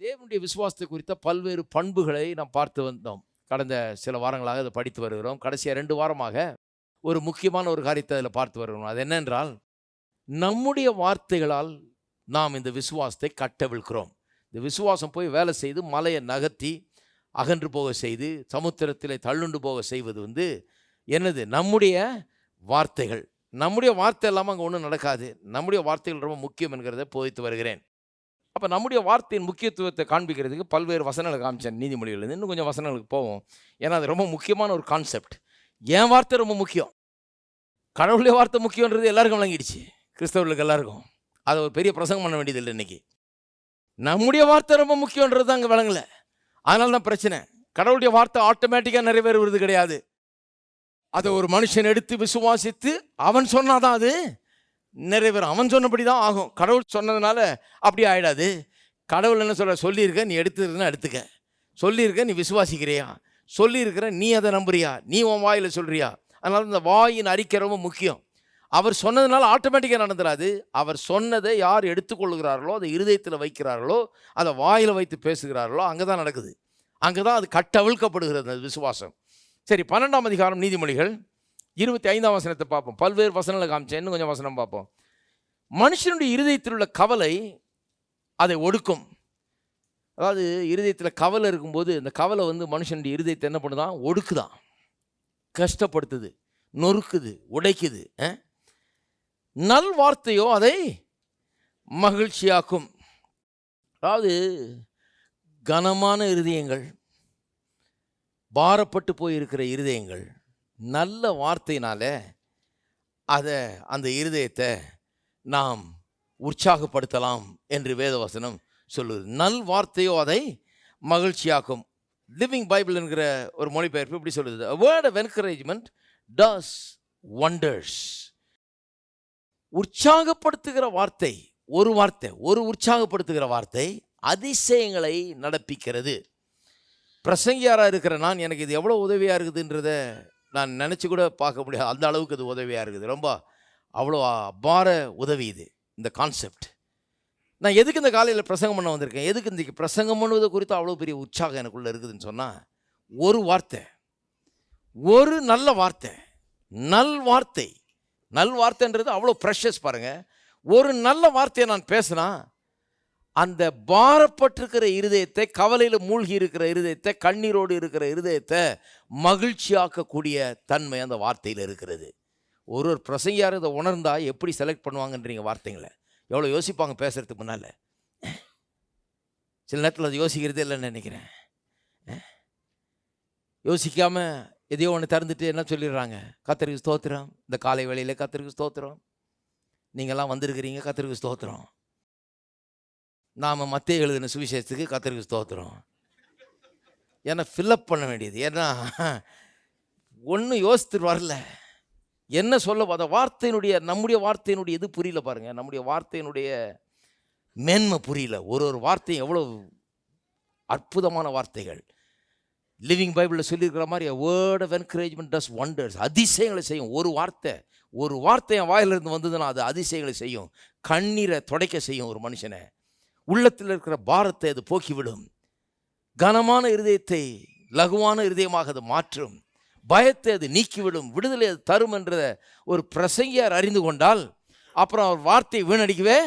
தேவனுடைய விசுவாசத்தை குறித்த பல்வேறு பண்புகளை நாம் பார்த்து வந்தோம். கடந்த சில வாரங்களாக அதை படித்து வருகிறோம். கடைசியாக 2 வாரமாக ஒரு முக்கியமான ஒரு காரியத்தை அதில் பார்த்து வருகிறோம். அது என்னென்றால், நம்முடைய வார்த்தைகளால் நாம் இந்த விசுவாசத்தை கட்டவிழ்க்கிறோம். இந்த விசுவாசம் போய் வேலை செய்து மலையை நகர்த்தி அகன்று போக செய்து சமுத்திரத்திலே தள்ளுண்டு போக செய்வது என்னது? நம்முடைய வார்த்தைகள். நம்முடைய வார்த்தை இல்லாமல் அங்கே ஒன்றும் நடக்காது. நம்முடைய வார்த்தைகள் ரொம்ப முக்கியம் என்கிறத போதித்து வருகிறேன். அப்போ நம்முடைய வார்த்தையின் முக்கியத்துவத்தை காண்பிக்கிறதுக்கு பல்வேறு வசனங்களை காமிச்சேன். நீதிமொழிகள் இன்னும் கொஞ்சம் வசனங்களுக்கு போவோம். ஏன்னா அது ரொம்ப முக்கியமான ஒரு கான்செப்ட். என் வார்த்தை ரொம்ப முக்கியம், கடவுளுடைய வார்த்தை முக்கியன்றது எல்லாருக்கும் விளங்கிடுச்சு, கிறிஸ்தவர்களுக்கு எல்லாருக்கும். அதை ஒரு பெரிய பிரசங்கம் பண்ண வேண்டியதில்லை. இன்னைக்கு நம்முடைய வார்த்தை ரொம்ப முக்கியன்றது தான் அங்கே விளங்கலை. அதனால தான் பிரச்சனை. கடவுளுடைய வார்த்தை ஆட்டோமேட்டிக்காக நிறைவேறுவது கிடையாது. அதை ஒரு மனுஷன் எடுத்து விசுவாசித்து அவன் சொன்னாதான் அது நிறைவேறும். அவன் சொன்னபடி தான் ஆகும். கடவுள் சொன்னதுனால அப்படி ஆகிடாது. கடவுள் என்ன சொல்ற? சொல்லியிருக்க, நீ எடுத்துருன்னா எடுத்துக்க. சொல்லியிருக்க, நீ விசுவாசிக்கிறியா? சொல்லியிருக்கிற, நீ அதை நம்புறியா? நீ உன் வாயில் சொல்கிறியா? அதனால இந்த வாயின் அறிக்கை ரொம்ப முக்கியம். அவர் சொன்னதுனால ஆட்டோமேட்டிக்காக நடந்துடாது. அவர் சொன்னதை யார் எடுத்துக்கொள்கிறார்களோ, அதை இருதயத்தில் வைக்கிறார்களோ, அதை வாயில் வைத்து பேசுகிறார்களோ, அங்கே தான் நடக்குது. அங்கே தான் அது கட்டவிழ்க்கப்படுகிறது அந்த விசுவாசம். சரி, 12ஆம் அதிகாரம் நீதிமொழிகள் 25ஆம் வசனத்தை பார்ப்போம். பல்வேறு வசனங்களை காமிச்சேன், இன்னும் கொஞ்சம் வசனம் பார்ப்போம். மனுஷனுடைய இருதயத்தில் உள்ள கவலை அதை ஒடுக்கும். அதாவது இருதயத்தில் கவலை இருக்கும்போது இந்த கவலை மனுஷனுடைய இருதயத்தை என்ன பண்ணுதான்? ஒடுக்குதான், கஷ்டப்படுத்துது, நொறுக்குது, உடைக்குது. நல் வார்த்தையோ அதை மகிழ்ச்சியாக்கும். அதாவது கனமான இருதயங்கள், பாரப்பட்டு போயிருக்கிற இருதயங்கள் நல்ல வார்த்தையினால அந்த இருதயத்தை நாம் உற்சாகப்படுத்தலாம் என்று வேதவசனம் சொல்லுது. நல் வார்த்தையோ அதை மகிழ்ச்சியாக்கும். லிவிங் பைபிள் என்கிற ஒரு மொழிபெயர்ப்பு இப்படி சொல்லுது: A word of encouragement does wonders. உற்சாகப்படுத்துகிற வார்த்தை, ஒரு உற்சாகப்படுத்துகிற வார்த்தை அதிசயங்களை நடப்பிக்கிறது. பிரசங்கியாராக இருக்கிற நான், எனக்கு இது எவ்வளோ உதவியாக இருக்குதுன்றத நான் நினச்சி கூட பார்க்க முடியாது. அந்த அளவுக்கு இது உதவியாக இருக்குது. ரொம்ப அவ்வளோ அபார உதவி இது, இந்த கான்செப்ட். நான் எதுக்கு இந்த காலையில் பிரசங்கம் பண்ண வந்திருக்கேன்? எதுக்கு இந்த பிரசங்கம் பண்ணுவதை குறித்து அவ்வளோ பெரிய உற்சாகம் எனக்குள்ளே இருக்குதுன்னு சொன்னால், ஒரு வார்த்தை, ஒரு நல்ல வார்த்தை, நல் வார்த்தைன்றது அவ்வளோ ப்ரெஷஸ் பாருங்கள். ஒரு நல்ல வார்த்தையை நான் பேசினா அந்த பாரப்பட்டிருக்கிற இருதயத்தை, கவலையில் மூழ்கி இருக்கிற இருதயத்தை, கண்ணீரோடு இருக்கிற இருதயத்தை மகிழ்ச்சியாக்கக்கூடிய தன்மை அந்த வார்த்தையில் இருக்கிறது. ஒரு பிரசங்கியார் இதை உணர்ந்தா எப்படி செலக்ட் பண்ணுவாங்கன்றீங்க வார்த்தைங்களை? எவ்வளோ யோசிப்பாங்க பேசுறதுக்கு முன்னால். சில நேரத்தில் அது யோசிக்கிறதே இல்லைன்னு நினைக்கிறேன். யோசிக்காமல் எதையோ ஒன்று திறந்துட்டு என்ன சொல்லிடுறாங்க? கர்த்தருக்கு ஸ்தோத்திரம், இந்த காலை வேளையில் கர்த்தருக்கு ஸ்தோத்திரம், நீங்கள்லாம் வந்திருக்கிறீங்க, கர்த்தருக்கு ஸ்தோத்திரம். நாம் மத்தேயு எழுதின சுவிசேஷத்துக்கு கர்த்தருக்கு ஸ்தோத்திரம். ஏன்னா ஃபில்லப் பண்ண வேண்டியது. ஏன்னா ஒன்றும் யோசித்துட்டு வரல, என்ன சொல்ல அந்த வார்த்தையினுடைய, நம்முடைய வார்த்தையினுடைய இது புரியல பாருங்கள். நம்முடைய வார்த்தையினுடைய மேன்மை புரியல. ஒரு வார்த்தையும் எவ்வளோ அற்புதமான வார்த்தைகள். லிவிங் பைபிளில் சொல்லியிருக்கிற மாதிரி a word of encouragement does wonders. அதிசயங்களை செய்யும். ஒரு வார்த்தை என் வாயிலிருந்து வந்ததுன்னா அது அதிசயங்களை செய்யும். கண்ணீரை துடைக்க செய்யும் ஒரு மனுஷனை. உள்ளத்தில் இருக்கிற பாரத்தை அது போக்கிவிடும். கனமான இருதயத்தை லகுவான இருதயமாக அது மாற்றும். பயத்தை அது நீக்கிவிடும். விடுதலை அது தரும் என்ற ஒரு பிரசங்கியார் அறிந்து கொண்டால் அப்புறம் அவர் வார்த்தையை வீணடிக்கவே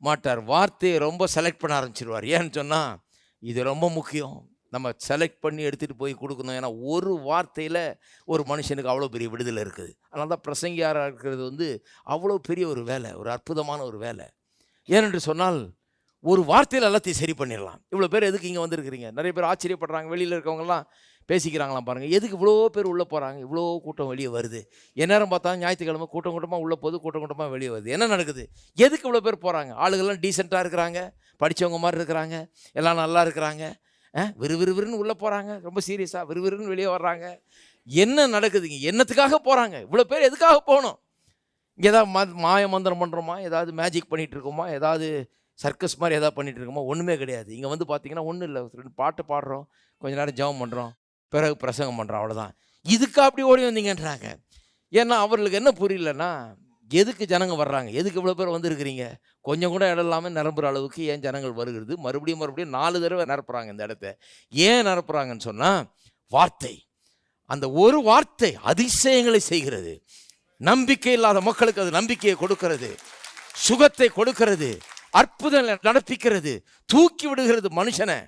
மாட்டார். வார்த்தையை ரொம்ப செலக்ட் பண்ண ஆரம்பிச்சிருவார். ஏன்னு சொன்னால் இது ரொம்ப முக்கியம். நம்ம செலக்ட் பண்ணி எடுத்துகிட்டு போய் கொடுக்கணும். ஏன்னா ஒரு வார்த்தையில் ஒரு மனுஷனுக்கு அவ்வளோ பெரிய விடுதலை இருக்குது. அதனால தான் பிரசங்கியாராக இருக்கிறது அவ்வளோ பெரிய ஒரு வேலை, ஒரு அற்புதமான ஒரு வேலை. ஏனென்று சொன்னால் ஒரு வார்த்தையில் எல்லாத்தையும் சரி பண்ணிடலாம். இவ்வளோ பேர் எதுக்கு இங்கே வந்திருக்கிறீங்க? நிறைய பேர் ஆச்சரியப்படுறாங்க. வெளியில் இருக்கவங்கலாம் பேசிக்கிறாங்களாம் பாருங்கள். எதுக்கு இவ்வளோ பேர் உள்ளே போகிறாங்க, இவ்வளோ கூட்டம் வெளியே வருது? எந்நேரம் பார்த்தா ஞாயிற்றுக்கிழமை கூட்டமாக உள்ளே போகுது, கூட்டமாக வெளியே வருது. என்ன நடக்குது? எதுக்கு இவ்வளோ பேர் போகிறாங்க? ஆளுகள்லாம் டீசெண்டாக இருக்கிறாங்க, படித்தவங்க மாதிரி இருக்கிறாங்க, எல்லாம் நல்லா இருக்கிறாங்க. விறுவிறுன்னு உள்ளே போகிறாங்க, ரொம்ப சீரியஸாக விறுவிறுன்னு வெளியே வர்றாங்க. என்ன நடக்குதுங்க? என்னத்துக்காக போகிறாங்க? இவ்வளோ பேர் எதுக்காக போகணும்? இங்கே ஏதாவது மாய மந்திரம் பண்ணுறோமா? ஏதாவது மேஜிக் பண்ணிகிட்டு இருக்கோமா? ஏதாவது சர்க்கஸ் மாதிரி எதாவது பண்ணிகிட்டு இருக்கோமா? ஒன்றுமே கிடையாது. இங்கே பார்த்தீங்கன்னா ஒன்றும் இல்லை. 2 பாட்டு பாடுறோம், கொஞ்ச நேரம் ஜெபம் பண்ணுறோம், பிறகு பிரசங்கம் பண்ணுறோம், அவ்வளோதான். இதுக்கு அப்படி ஓடி வந்தீங்கன்றாங்க. ஏன்னா அவர்களுக்கு என்ன புரியலன்னா, எதுக்கு ஜனங்க வர்றாங்க? எதுக்கு இவ்வளோ பேர் வந்திருக்கிறீங்க? கொஞ்சம் கூட இடம் இல்லாமல் நிரம்புற அளவுக்கு ஏன் ஜனங்கள் வருகிறது? மறுபடியும் 4 தடவை நிரப்புறாங்க இந்த இடத்த. ஏன் நிரப்புறாங்கன்னு சொன்னால், வார்த்தை. அந்த ஒரு வார்த்தை அதிசயங்களை செய்கிறது. நம்பிக்கை இல்லாத மக்களுக்கு அது நம்பிக்கையை கொடுக்கிறது, சுகத்தை கொடுக்கிறது, அற்புதங்களை நடப்பிக்கிறது, தூக்கி விடுகிறது மனுஷனை.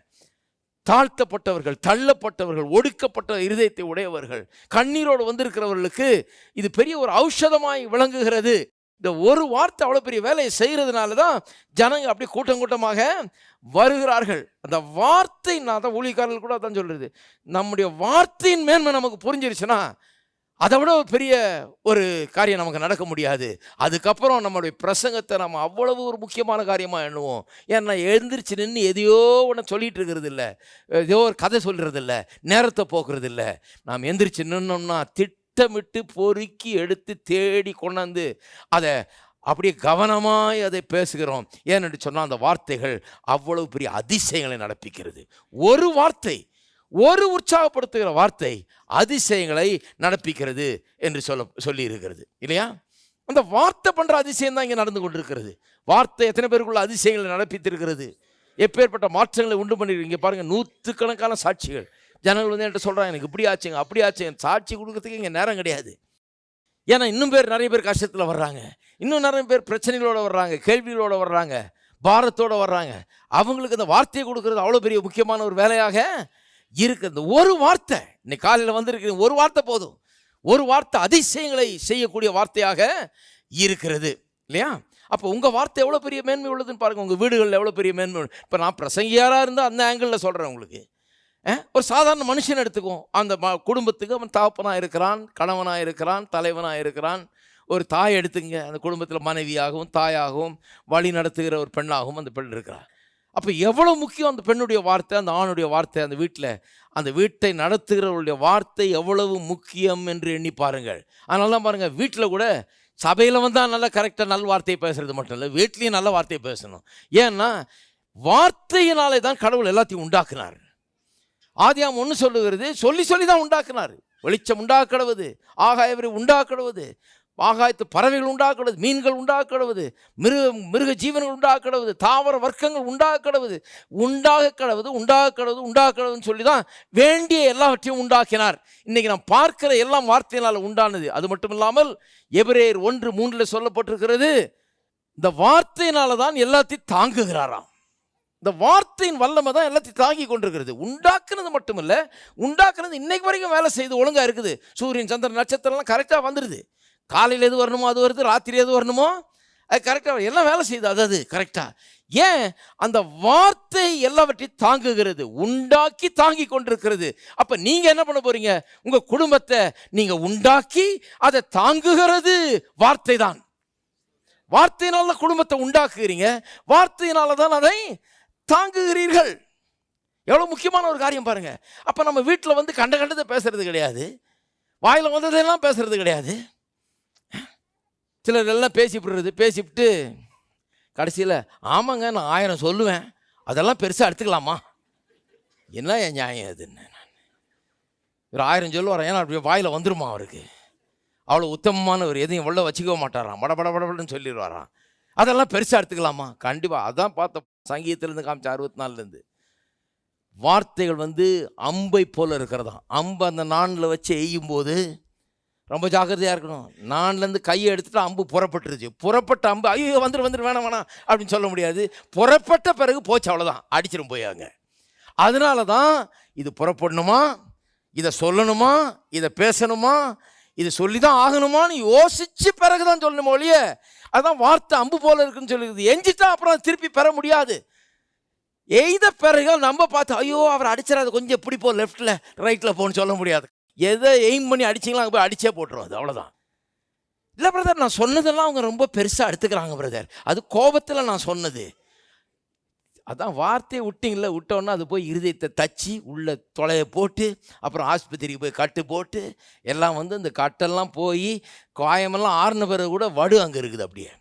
தாழ்த்தப்பட்டவர்கள், தள்ளப்பட்டவர்கள், ஒடுக்கப்பட்ட இருதயத்தை உடையவர்கள், கண்ணீரோடு வந்திருக்கிறவர்களுக்கு இது பெரிய ஒரு ஔஷதமாய் விளங்குகிறது. இந்த ஒரு வார்த்தை அவ்வளோ பெரிய வேலையை செய்கிறதுனால தான் ஜனங்க அப்படி கூட்டம் கூட்டமாக வருகிறார்கள். அந்த வார்த்தை, நான் தான் ஊழியக்காரர்கள் கூட அதான் சொல்கிறது, நம்முடைய வார்த்தையின் மேன்மை நமக்கு புரிஞ்சிருச்சுன்னா அதை விட ஒரு பெரிய ஒரு காரியம் நமக்கு நடக்க முடியாது. அதுக்கப்புறம் நம்மளுடைய பிரசங்கத்தை நம்ம அவ்வளவு ஒரு முக்கியமான காரியமாக எண்ணுவோம். ஏன்னா எழுந்திரிச்சு நின்று எதையோ ஒன்று சொல்லிகிட்டு இருக்கிறது இல்லை, ஏதோ ஒரு கதை சொல்கிறது இல்லை, நேரத்தை போக்குறது இல்லை. நாம் எந்திரிச்சு நின்னோம்னா திட்டமிட்டு பொறுக்கி எடுத்து தேடி கொண்டாந்து அதை அப்படியே கவனமாய் அதை பேசுகிறோம். ஏன்னு சொன்னால் அந்த வார்த்தைகள் அவ்வளவு பெரிய அதிசயங்களை நடப்பிக்கிறது. ஒரு வார்த்தை, ஒரு உற்சாகப்படுத்துகிற வார்த்தை அதிசயங்களை நடப்பிக்கிறது என்று சொல்லி இருக்கிறது இல்லையா? அந்த வார்த்தை பண்ணுற அதிசயம் தான் இங்கே நடந்து கொண்டிருக்கிறது. வார்த்தை எத்தனை பேருக்குள்ள அதிசயங்களை நடப்பித்திருக்கிறது, எப்பேற்பட்ட மாற்றங்களை உண்டு பண்ணிருக்கு. இங்கே பாருங்கள், நூற்றுக்கணக்கான சாட்சிகள். ஜனங்கள் வந்து என்கிட்ட சொல்கிறாங்க, எனக்கு இப்படி ஆச்சுங்க அப்படி ஆச்சுங்க. சாட்சி கொடுக்கறதுக்கு இங்கே நேரம் கிடையாது. ஏன்னா இன்னும் நிறைய பேர் கஷ்டத்தில் வர்றாங்க, இன்னும் நிறைய பேர் பிரச்சனைகளோடு வர்றாங்க, கேள்விகளோடு வர்றாங்க, பாரத்தோடு வர்றாங்க. அவங்களுக்கு அந்த வார்த்தையை கொடுக்கறது அவ்வளோ பெரிய முக்கியமான ஒரு வேலையாக இருக்குது. ஒரு வார்த்தை, இன்னைக்கு காலையில் வந்திருக்கிறீங்க, ஒரு வார்த்தை போதும். ஒரு வார்த்தை அதிசயங்களை செய்யக்கூடிய வார்த்தையாக இருக்கிறது இல்லையா? அப்போ உங்கள் வார்த்தை எவ்வளோ பெரிய மேன்மை உள்ளதுன்னு பாருங்கள். உங்கள் வீடுகளில் எவ்வளோ பெரிய மேன்மை. இப்போ நான் பிரசங்கியாராக இருந்தால் அந்த ஆங்கிளில் சொல்கிறேன் உங்களுக்கு. ஒரு சாதாரண மனுஷன் எடுத்துக்குவோம். அந்த குடும்பத்துக்கு அவன் தகப்பனாக இருக்கிறான், கணவனாக இருக்கிறான், தலைவனாக இருக்கிறான். ஒரு தாய் எடுத்துங்க, அந்த குடும்பத்தில் மனைவியாகவும் தாயாகவும் வழி நடத்துகிற ஒரு பெண்ணாகவும் அந்த பெண் இருக்கிறார். அப்போ எவ்வளோ முக்கியம் அந்த பெண்ணுடைய வார்த்தை, அந்த ஆணுடைய வார்த்தை, அந்த வீட்டில் அந்த வீட்டை நடத்துகிறவருடைய வார்த்தை எவ்வளவு முக்கியம் என்று எண்ணி பாருங்கள். அதனால தான் பாருங்கள், வீட்டில் கூட சபையில் வந்தால் நல்லா கரெக்டாக நல்ல வார்த்தையை பேசுகிறது மட்டும் இல்லை, வீட்லேயும் நல்ல வார்த்தையை பேசணும். ஏன்னா வார்த்தையினாலே தான் கடவுள் எல்லாத்தையும் உண்டாக்குனார். ஆதியாகமம் 1 சொல்லுகிறது, சொல்லி சொல்லி தான் உண்டாக்குனார். வெளிச்சம் உண்டாக்கடுவது, ஆகாயவரை உண்டாக்கடுவது, ஆகாயத்து பறவைகள் உண்டாக்கடுவது, மீன்கள் உண்டாக்கடுவது, மிருக ஜீவன்கள் உண்டாக்கடுவது, தாவர வர்க்கங்கள் உண்டாக்கடுவது, உண்டாக்கடுவதுன்னு சொல்லி தான் வேண்டிய எல்லாவற்றையும் உண்டாக்கினார். இன்றைக்கி நாம் பார்க்கிற எல்லாம் வார்த்தையினால் உண்டானது. அது மட்டும் இல்லாமல் எபிரேயர் 1:3 சொல்லப்பட்டிருக்கிறது, இந்த வார்த்தையினால தான் எல்லாத்தையும் தாங்குகிறாராம். இந்த வார்த்தையின் வல்லமை தான் எல்லாத்தையும் தாங்கி கொண்டிருக்கிறது. உண்டாக்குனது மட்டும் இல்லை, உண்டாக்குனது இன்னைக்கு வரைக்கும் வேலை செய்து ஒழுங்காக இருக்குது. சூரியன் சந்திரன் நட்சத்திரம்லாம் கரெக்டாக வந்துடுது. காலையில் எது வரணுமோ அது வருது, ராத்திரி எது வரணுமோ அது கரெக்டாக எல்லாம் வேலை செய்யுது. அது கரெக்டாக. ஏன்? அந்த வார்த்தை எல்லாவற்றையும் தாங்குகிறது, உண்டாக்கி தாங்கி கொண்டிருக்கிறது. அப்போ நீங்கள் என்ன பண்ண போகிறீங்க? உங்கள் குடும்பத்தை நீங்கள் உண்டாக்கி அதை தாங்குகிறது வார்த்தை தான். வார்த்தையினால குடும்பத்தை உண்டாக்குகிறீங்க, வார்த்தையினால தான் அதை தாங்குகிறீர்கள். எவ்வளோ முக்கியமான ஒரு காரியம் பாருங்கள். அப்போ நம்ம வீட்டில் வந்து கண்டதை பேசுறது கிடையாது, வாயில் வந்ததெல்லாம் பேசுறது கிடையாது. சிலர் எல்லாம் பேசிவிட்டு கடைசியில் ஆமாங்க நான் 1000 சொல்லுவேன், அதெல்லாம் பெருசாக எடுத்துக்கலாமா? என்ன என் நியாயம் அதுன்னு. ஒரு 1000 சொல்லுவார், ஏன்னா அப்படி வாயில் வந்துருமா அவருக்கு. அவ்வளோ உத்தமமானவர், எதையும் உள்ள வச்சுக்க மாட்டாராம், படபடன்னு சொல்லிடுவாராம். அதெல்லாம் பெருசாக எடுத்துக்கலாமா? கண்டிப்பாக. அதான் பார்த்த சங்கீதத்திலேருந்து காமிச்ச 64லேருந்து வார்த்தைகள் வந்து அம்பை போல் இருக்கிறதாம். அம்பு அந்த நாணில் வச்சு எய்யும் போது ரொம்ப ஜாக்கிரதையாக இருக்கணும். நான்லேருந்து கையை எடுத்துகிட்டு அம்பு புறப்பட்டுருச்சு. புறப்பட்ட அம்பு ஐயோ வந்துட்டு வேணாம் அப்படின்னு சொல்ல முடியாது. புறப்பட்ட பிறகு போச்சு, அவ்வளோதான், அடிச்சிடும் போய் அங்கே. அதனால தான் இது புறப்படணுமா, இதை சொல்லணுமா, இதை பேசணுமா, இது சொல்லி தான் ஆகணுமான்னு யோசித்து பிறகு தான் சொல்லணுமோ ஒழிய, அதுதான் வார்த்தை அம்பு போல் இருக்குன்னு சொல்லிடுது. எஞ்சிட்டா அப்புறம் திருப்பி பெற முடியாது. எய்த பிறகு நம்ம பார்த்து ஐயோ அவர் அடிச்சிடாது, கொஞ்சம் எப்படி போ, லெஃப்ட்டில் ரைட்டில் போன்னு சொல்ல முடியாது. எதை எய்ம் பண்ணி அடிச்சிங்களா அங்கே போய் அடிச்சே போட்டுரும், அது அவ்வளோதான். இல்லை பிரதர், நான் சொன்னதெல்லாம் அவங்க ரொம்ப பெருசாக எடுத்துக்கிறாங்க பிரதர், அது கோபத்தில் நான் சொன்னது. அதான் வார்த்தையை விட்டோன்னா அது போய் இருதயத்தை தச்சு உள்ள தொலையை போட்டு அப்புறம் ஆஸ்பத்திரிக்கு போய் கட்டு போட்டு எல்லாம் வந்து இந்த கட்டெல்லாம் போய் காயமெல்லாம் ஆறுன பிறகு கூட வடு அங்கே இருக்குது அப்படியே.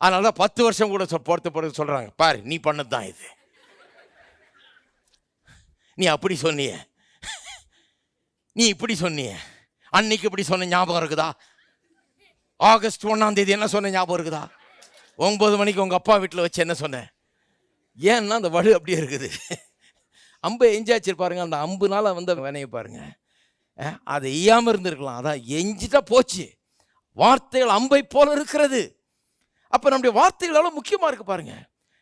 அதனால தான் 10 வருஷம் கூட பொறுத்த பிறகு சொல்கிறாங்க, பாரு நீ பண்ணது தான் இது, நீ அப்படி சொன்னிய, நீ இப்படி சொன்னிய, அன்னைக்கு இப்படி சொன்ன ஞாபகம் இருக்குதா ஆகஸ்ட் 1 என்ன சொன்ன ஞாபகம் இருக்குதா? 9 மணிக்கு உங்கள் அப்பா வீட்டில் வச்சு என்ன சொன்னேன்? ஏன்னா அந்த வலு அப்படியே இருக்குது. அம்பை எஞ்சாச்சிருப்பாருங்க, அந்த அம்புனால வந்து வினைய பாருங்க. அதை எய்யாமல் இருந்திருக்கலாம், அதான் எஞ்சிட்டா போச்சு. வார்த்தைகள் அம்பை போல இருக்கிறது. அப்போ நம்முடைய வார்த்தைகளால் முக்கியமாக இருக்குது பாருங்க.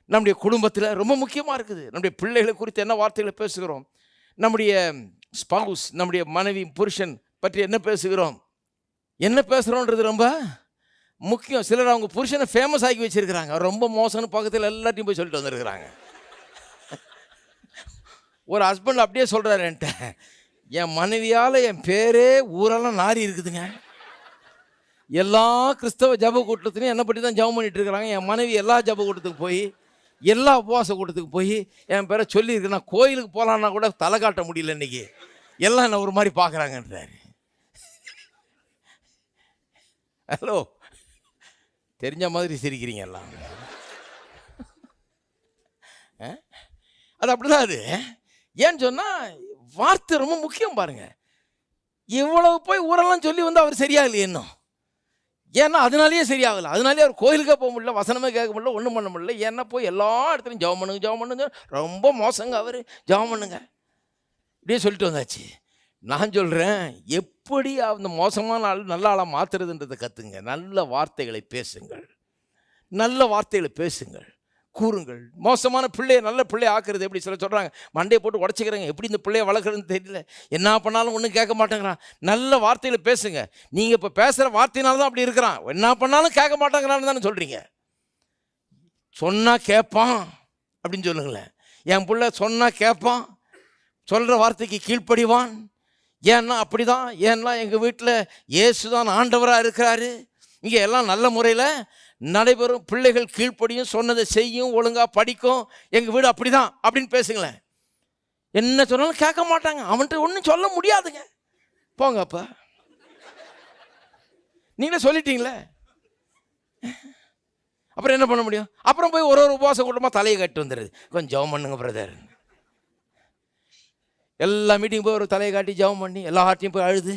நம்முடைய குடும்பத்தில் ரொம்ப முக்கியமாக இருக்குது. நம்முடைய பிள்ளைகளை குறித்து என்ன வார்த்தைகளை பேசுகிறோம், நம்முடைய ஸ்பவுஸ், நம்முடைய மனைவி புருஷன் பற்றி என்ன பேசுகிறோம், என்ன பேசுகிறோன்றது ரொம்ப முக்கியம். சிலர் அவங்க புருஷனை ஃபேமஸ் ஆக்கி வச்சுருக்கிறாங்க, ரொம்ப மோசம்னு பக்கத்தில் எல்லாத்தையும் போய் சொல்லிட்டு வந்துருக்குறாங்க. ஒரு ஹஸ்பண்ட் அப்படியே சொல்கிறாரு என்கிட்ட, என் மனைவியால் என் பேரே ஊரெல்லாம் நாரி இருக்குதுங்க. எல்லா கிறிஸ்தவ ஜப கூட்டத்துலையும் என்னை பற்றி தான் ஜபம் பண்ணிட்டு இருக்கிறாங்க. என் மனைவி எல்லா ஜப கூட்டத்துக்கு போய், எல்லா உபவாச கூட்டத்துக்கு போய் என் பேரை சொல்லியிருக்கு. நான் கோயிலுக்கு போகலான்னா கூட தலை காட்ட முடியல இன்னைக்கு, எல்லாம் என்ன ஒரு மாதிரி பார்க்குறாங்கன்றாரு. ஹலோ, தெரிஞ்ச மாதிரி சிரிக்கிறீங்க எல்லாம். அது அப்படிதான். அது ஏன்னு சொன்னால் வார்த்தை ரொம்ப முக்கியம் பாருங்க. இவ்வளவு போய் ஊரெல்லாம் சொல்லி வந்து அவர் சரியாகலையே இன்னும். ஏன்னா அதனாலேயே சரியாகலை. அதனாலே அவர் கோயிலுக்கே போக முடியல, வசனமே கேட்க முடியல, ஒன்றும் பண்ண முடியல. ஏன்னா போய் எல்லா இடத்துலையும் ஜெபம் பண்ணுங்க ஜெபம் பண்ணுங்க, ரொம்ப மோசங்க அவர், ஜெபம் பண்ணுங்க இப்படியே சொல்லிட்டு வந்தாச்சு. நான் சொல்கிறேன், எப்படி அந்த மோசமான ஆள் நல்ல ஆளாக மாற்றுறதுன்றதை கற்றுங்க. நல்ல வார்த்தைகளை பேசுங்கள், நல்ல வார்த்தைகளை பேசுங்கள், கூறுங்கள். மோசமான பிள்ளையை நல்ல பிள்ளையை ஆக்குறது எப்படி? சில சொல்கிறாங்க மண்டையை போட்டு உடச்சிக்கிறாங்க, எப்படி இந்த பிள்ளையை வளர்க்குறதுன்னு தெரியல, என்ன பண்ணாலும் ஒன்றும் கேட்க மாட்டேங்கிறான். நல்ல வார்த்தையில் பேசுங்க. நீங்கள் இப்போ பேசுகிற வார்த்தையினால தான் அப்படி இருக்கிறான். என்ன பண்ணாலும் கேட்க மாட்டேங்கிறான்னு தானே சொல்கிறீங்க. சொன்னால் கேட்பான் அப்படின்னு சொல்லுங்களேன். என் பிள்ளை சொன்னால் கேட்பான், சொல்கிற வார்த்தைக்கு கீழ்ப்படிவான். ஏன்னா அப்படி தான். ஏன்னா எங்கள் வீட்டில் இயேசு தான் ஆண்டவராக இருக்கிறாரு, இங்கே எல்லாம் நல்ல முறையில் நடைபெறும், பிள்ளைகள் கீழ்ப்படியும், சொன்னதை செய்யும், ஒழுங்காக படிக்கும், எங்கள் வீடு அப்படி தான் அப்படின்னு பேசுங்களேன். என்ன சொன்னாலும் கேட்க மாட்டாங்க. அவன்கிட்ட ஒன்றும் சொல்ல முடியாதுங்க. போங்க அப்போ, நீங்களே சொல்லிட்டீங்களே, அப்புறம் என்ன பண்ண முடியும்? அப்புறம் போய் ஒரு உபவாச கூட்டமாக தலையை கட்டி வந்துடுது, கொஞ்சம் ஜெபம் பண்ணுங்க பிரதர். எல்லா மீட்டிங் போய் ஒரு தலையை காட்டி ஜெபம் பண்ணி எல்லாத்தையும் போய் அழுது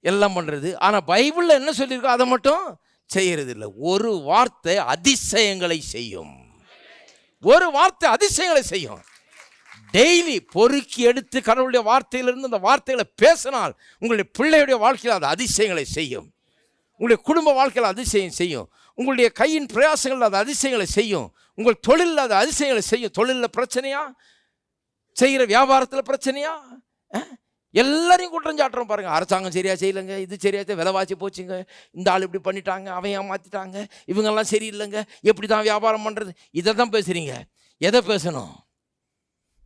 எல்லாம் பண்ணுறது. ஆனால் பைபிளில் என்ன சொல்லியிருக்கோ அதை மட்டும் செய்கிறது இல்லை. ஒரு வார்த்தை அதிசயங்களை செய்யும். ஒரு வார்த்தை அதிசயங்களை செய்யும். டெய்லி பொறுக்கி எடுத்து கடவுளுடைய வார்த்தையிலிருந்து அந்த வார்த்தைகளை பேசினால் உங்களுடைய பிள்ளையுடைய வாழ்க்கையில் அது அதிசயங்களை செய்யும். உங்களுடைய குடும்ப வாழ்க்கையில் அதிசயம் செய்யும். உங்களுடைய கையின் பிரயாசங்கள் அது அதிசயங்களை செய்யும். உங்கள் தொழிலில் அது அதிசயங்களை செய்யும். தொழிலில் பிரச்சனையா, செய்கிற வியாபாரத்தில் பிரச்சனையா, எல்லாரையும் குற்றம் சாட்டுறோம் பாருங்கள். அரசாங்கம் சரியாக செய்யலைங்க, இது சரியாக விலைவாசி போச்சுங்க, இந்த ஆள் இப்படி பண்ணிட்டாங்க, அவன் ஏமாற்றிட்டாங்க, இவங்கெல்லாம் சரியில்லைங்க, எப்படி தான் வியாபாரம் பண்ணுறது, இதை தான் பேசுகிறீங்க. எதை பேசணும்?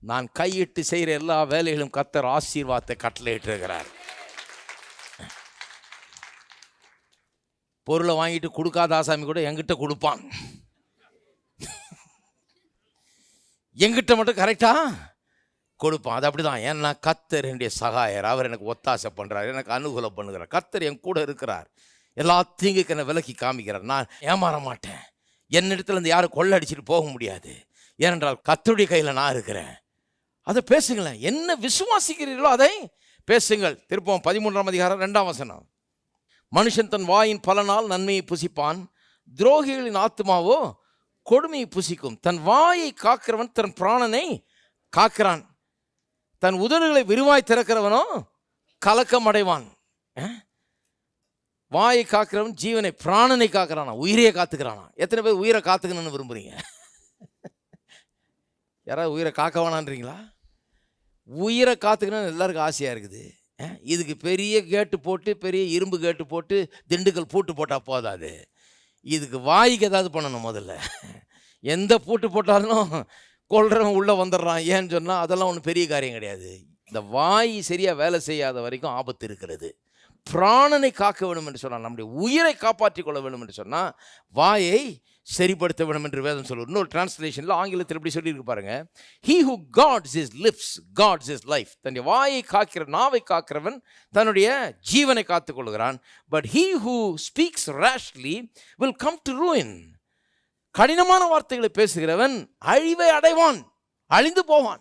நான் கையிட்டு செய்கிற எல்லா வேலைகளும் கர்த்தர் ஆசீர்வாதத்தை கட்டளையிட்டிருக்கிறார். பொருளை வாங்கிட்டு கொடுக்காத ஆசாமி கூட என்கிட்ட கொடுப்பான். என்கிட்ட மட்டும் கரெக்டாக கொடுப்பான். அது அப்படி தான். ஏன்னா கர்த்தர் என்னுடைய சகாயர், அவர் எனக்கு ஒத்தாசை பண்ணுறார், எனக்கு அனுகூலம் பண்ணுகிறார். கர்த்தர் என் கூட இருக்கிறார், எல்லா தீங்குக்கு என்னை விலக்கி காமிக்கிறார். நான் ஏமாற மாட்டேன். என்னிடத்துல இருந்து யாரும் கொள்ளடிச்சிட்டு போக முடியாது. ஏனென்றால் கர்த்தருடைய கையில் நான் இருக்கிறேன். அதை பேசுங்களேன். என்ன விசுவாசிக்கிறீர்களோ அதை பேசுங்கள். திருப்பம் 13ஆம் அதிகாரம் 2ஆம் வசனம். மனுஷன் தன் வாயின் பலனால் நன்மையை புசிப்பான், துரோகிகளின் ஆத்மாவோ கொடுமையை புசிக்கும். தன் வாயை காக்கிறவன் தன் பிராணனை காக்கிறான், தன் உதடுகளை விரிவாய் திறக்கிறவனோ கலக்கம் அடைவான். வாயை காக்கிறவன் ஜீவனை, பிராணனை காக்கிறானா, உயிரையே காத்துக்கிறானா. எத்தனை பேர் உயிரை காத்துக்கணும்னு விரும்புறீங்க? யாராவது உயிரை காக்க வேணான்றீங்களா? உயிரை காத்துக்கணும்னு எல்லாருக்கும் ஆசையாக இருக்குது. இதுக்கு பெரிய கேட்டு போட்டு, பெரிய இரும்பு கேட்டு போட்டு, திண்டுக்கல் பூட்டு போட்டால் போதாது. இதுக்கு வாய்க்கு ஏதாவது பண்ணணும். முதல்ல எந்த பூட்டு போட்டாலும் கொள்றவன் உள்ளே வந்துடுறான். ஏன்னு சொன்னால் அதெல்லாம் ஒன்றும் பெரிய காரியம் கிடையாது. இந்த வாய் சரியாக வேலை செய்யாத வரைக்கும் ஆபத்து இருக்கிறது. பிராணனை காக்க வேண்டும் என்று சொன்னால், நம்முடைய உயிரை காப்பாற்றிக் கொள்ள வேண்டும் என்று சொன்னால் வாயை சரிப்படுத்த வேண்டும் என்று வேதம் சொல்லுவோம். இன்னொரு டிரான்ஸ்லேஷனில் ஆங்கிலத்தில் எப்படி சொல்லியிருக்கு பாருங்க. He who guards his lips guards his life. தன்னுடைய வாயை காக்கிற, நாவை காக்கிறவன் தன்னுடைய ஜீவனை காத்துக் கொள்கிறான். But he who speaks rashly will come to ruin. கடினமான வார்த்தைகளை பேசுகிறவன் அழிவை அடைவான், அழிந்து போவான்.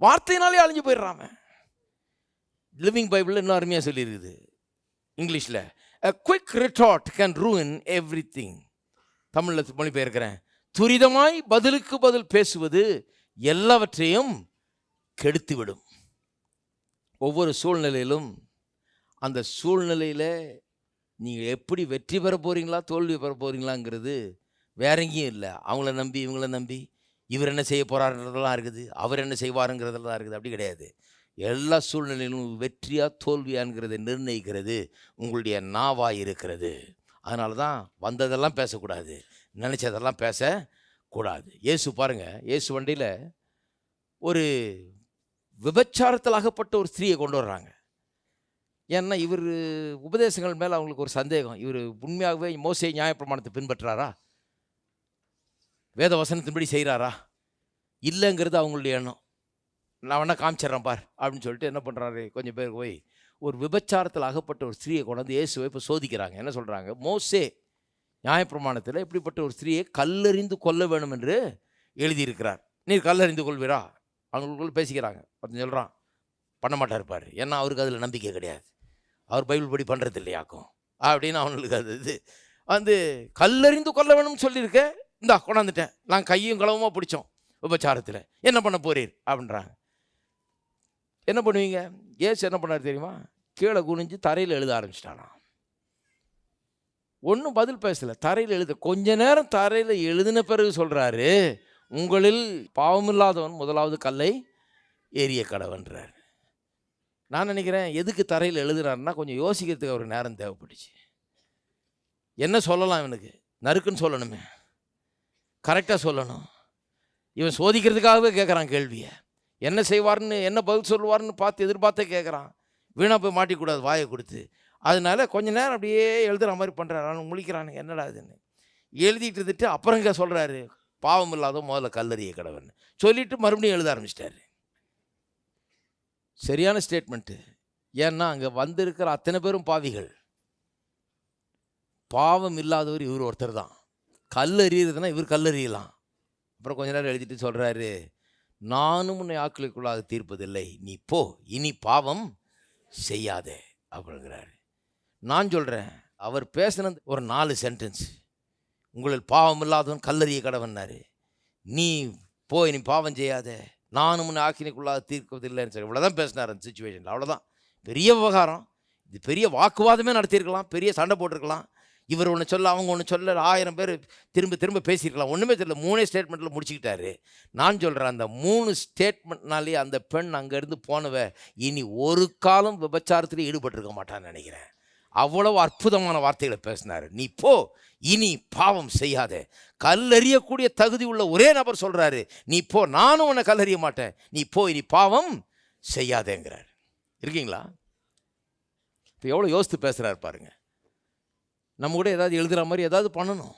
வார்த்தையினாலே அழிஞ்சு போயிடுறாம. லிவிங் பைபிளில் இன்னும் அருமையாக சொல்லியிருக்குது. இங்கிலீஷில் a quick retort can ruin everything. தமிழில் மொழிபெயர்க்கிறேன், துரிதமாய் பதிலுக்கு பதில் பேசுவது எல்லாவற்றையும் கெடுத்துவிடும். ஒவ்வொரு சூழ்நிலையிலும் அந்த சூழ்நிலையில் நீங்கள் எப்படி வெற்றி பெற போகிறீங்களா தோல்வி பெற போகிறீங்களாங்கிறது வேற எங்கேயும் இல்லை. அவங்கள நம்பி இவங்கள நம்பி இவர் என்ன செய்ய போகிறாருன்றதெல்லாம் இருக்குது, அவர் என்ன செய்வாருங்கிறதெல்லாம் இருக்குது. அப்படி கிடையாது. எல்லா சூழ்நிலையிலும் வெற்றியா தோல்வியாங்கிறதை நிர்ணயிக்கிறது உங்களுடைய நாவாய் இருக்கிறது. அதனால தான் வந்ததெல்லாம் பேசக்கூடாது, நினச்சதெல்லாம் பேசக்கூடாது. இயேசு பாருங்கள், இயேசு வண்டியில் ஒரு விபச்சாரத்தில் அகப்பட்ட ஒரு ஸ்திரீயை கொண்டு வர்றாங்க. ஏன்னா இவர் உபதேசங்கள் மேலே அவங்களுக்கு ஒரு சந்தேகம். இவர் உண்மையாகவே மோசே நியாயப்பிரமாணத்தை பின்பற்றாரா, வேத வசனத்தின்படி செய்கிறாரா இல்லைங்கிறது அவங்களுடைய எண்ணம். நான் வேணா காமிச்சிட்றேன் பார் அப்படின்னு சொல்லிட்டு என்ன பண்ணுறாரு, கொஞ்சம் பேர் போய் ஒரு விபச்சாரத்தில் அகப்பட்ட ஒரு ஸ்திரீயை கொண்டாந்து இயேசுவை இப்போ சோதிக்கிறாங்க. என்ன சொல்கிறாங்க, மோசே நியாயப்பிரமாணத்தில் இப்படிப்பட்ட ஒரு ஸ்திரீயை கல்லறிந்து கொல்ல வேணும் என்று எழுதியிருக்கிறார், நீர் கல்லறிந்து கொள்வீரா? அவங்களுக்குள்ள பேசிக்கிறாங்க. ஒருத்தன் சொல்கிறான் பண்ண மாட்டார் பாரு, ஏன்னா அவருக்கு அதில் நம்பிக்கை கிடையாது, அவர் பைபிள் படி பண்ணுறது இல்லையாக்கும் அப்படின்னு அவங்களுக்கு அது இது வந்து கல்லறிந்து கொல்ல வேணும்னு சொல்லியிருக்க, இந்தா கொண்டாந்துட்டேன், நான் கையும் களவுமாக பிடிச்சோம் விபச்சாரத்தில், என்ன பண்ண போறீர் அப்படின்றாங்க. என்ன பண்ணுவீங்க? ஏசு என்ன பண்ணார் தெரியுமா? கீழே குனிஞ்சு தரையில் எழுத ஆரம்பிச்சிட்டாராம். ஒன்றும் பதில் பேசலை, தரையில் எழுத. கொஞ்ச நேரம் தரையில் எழுதின பிறகு சொல்கிறாரு, உங்களில் பாவமில்லாதவன் முதலாவது கல்லை ஏறிய கடவன்றார். நான் நினைக்கிறேன் எதுக்கு தரையில் எழுதுறாருன்னா கொஞ்சம் யோசிக்கிறதுக்கு ஒரு நேரம் தேவைப்பட்டுச்சு. என்ன சொல்லலாம் இவனுக்கு, நறுக்குன்னு சொல்லணுமே, கரெக்டாக சொல்லணும். இவன் சோதிக்கிறதுக்காகவே கேட்குறான் கேள்வியை. என்ன செய்வார்னு, என்ன பதில் சொல்லுவார்னு பார்த்து எதிர்பார்த்தே கேட்குறான். வீணாக போய் மாட்டிக்கூடாது வாயை கொடுத்து. அதனால கொஞ்ச நேரம் அப்படியே எழுதுகிற மாதிரி பண்ணுறாரு. அவன் முழிக்கிறானுங்க, என்னடா இதுன்னு எழுதிட்டு இருந்துட்டு அப்புறங்க சொல்கிறாரு, பாவம் இல்லாத முதல்ல கல்லறிய கடவன் சொல்லிவிட்டு மறுபடியும் எழுத ஆரம்பிச்சிட்டாரு. சரியான ஸ்டேட்மெண்ட்டு. ஏன்னா அங்கே வந்திருக்கிற அத்தனை பேரும் பாவிகள், பாவம் இல்லாதவர் இவர் ஒருத்தர் தான். கல்லறியறதுன்னா இவர் கல்லறியலாம். அப்புறம் கொஞ்ச நேரம் எழுதிட்டு சொல்கிறாரு, நானும் உன்னை ஆக்கிலுக்குள்ளாக தீர்ப்பதில்லை, நீ போ, இனி பாவம் செய்யாதே அப்படிங்கிறாரு. நான் சொல்கிறேன், அவர் பேசினது ஒரு 4 சென்டென்ஸ். உங்களில் பாவம் இல்லாதவன் கல்லறிய கடவன்னாரு, நீ போ இனி பாவம் செய்யாதே, நானும் உன்னை ஆக்கினைக்குள்ளாக தீர்ப்பதில்லைன்னு சொல்லி இவ்வளோதான் பேசினார் அந்த சுச்சுவேஷனில். அவ்வளோதான். பெரிய விவகாரம் இது, பெரிய வாக்குவாதமே நடத்தியிருக்கலாம், பெரிய சண்டை போட்டிருக்கலாம். இவர் ஒன்று சொல்ல அவங்க ஒன்று சொல்ல 1000 பேர் திரும்ப திரும்ப பேசியிருக்கலாம். ஒன்றுமே தெரியல, 3 ஸ்டேட்மெண்ட்டில் முடிச்சுக்கிட்டாரு. நான் சொல்கிறேன், அந்த 3 ஸ்டேட்மெண்ட்னாலே அந்த பெண் அங்கேருந்து போனவ இனி ஒரு காலம் விபச்சாரத்தில் ஈடுபட்டிருக்க மாட்டான்னு நினைக்கிறேன். அவ்வளவு அற்புதமான வார்த்தைகளை பேசினார். நீ போ, இனி பாவம் செய்யாதே. கல்லறியக்கூடிய தகுதி உள்ள ஒரே நபர் சொல்கிறாரு, நீ போ, நானும் உன்னை கல்லறிய மாட்டேன், நீ போ, இனி பாவம் செய்யாதேங்கிறார். இருக்கீங்களா? இப்போ எவ்வளோ யோசித்து பேசுகிறாரு பாருங்க. நம்ம கூட ஏதாவது எழுதுகிற மாதிரி ஏதாவது பண்ணணும்.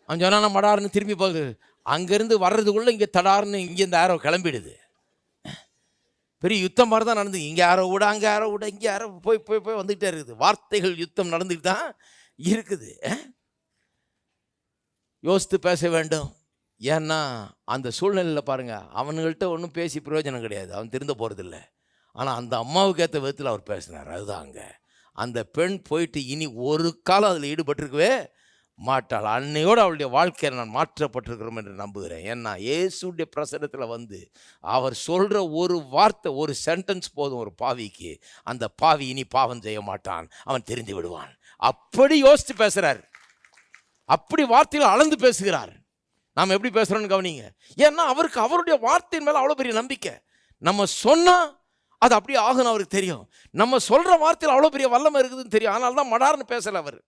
அவன் சொன்னா நான் மடாருன்னு திரும்பி போகுது, அங்கேருந்து வர்றதுக்குள்ளே இங்கே தடாருன்னு இங்கே இந்த ஆரோ கிளம்பிடுது. பெரிய யுத்தம் மாதிரி தான் நடந்து, இங்கே யாரோ விட அங்கே யாரோ விட இங்கே யாரோ போய் போய் போய் வந்துக்கிட்டே இருக்குது. வார்த்தைகள் யுத்தம் நடந்துக்கிட்டு தான் இருக்குது. யோசித்து பேச வேண்டும். ஏன்னா அந்த சூழ்நிலையில் பாருங்கள், அவனுங்கள்ட்ட ஒன்றும் பேசி பிரயோஜனம் கிடையாது, அவன் திருந்த போகிறதில்ல. ஆனால் அந்த அம்மாவுக்கு ஏற்ற விதத்தில் அவர் பேசினார். அதுதான் அங்கே அந்த பெண் போயிட்டு இனி ஒரு காலம் அதில் ஈடுபட்டிருக்கவே மாட்டாள். அன்னையோடு அவளுடைய வாழ்க்கையை நான் மாற்றப்பட்டிருக்கிறோம் என்று நம்புகிறேன். ஏன்னா இயேசுடைய பிரசன்னத்தில் வந்து அவர் சொல்கிற ஒரு வார்த்தை, ஒரு சென்டென்ஸ் போதும் ஒரு பாவிக்கு. அந்த பாவி இனி பாவம் செய்ய மாட்டான், அவன் தெரிந்து விடுவான். அப்படி யோசித்து பேசுகிறார், அப்படி வார்த்தையில் அளந்து பேசுகிறார். நாம் எப்படி பேசுகிறோன்னு கவனிங்க. ஏன்னா அவருக்கு அவருடைய வார்த்தையின் மேலே அவ்வளோ பெரிய நம்பிக்கை. நம்ம சொன்னால் அது அப்படியே ஆகுன்னு அவருக்கு தெரியும். நம்ம சொல்கிற வார்த்தையில் அவ்வளோ பெரிய வல்லமை இருக்குதுன்னு தெரியும். அதனால தான் மடார்னு பேசலை அவர்.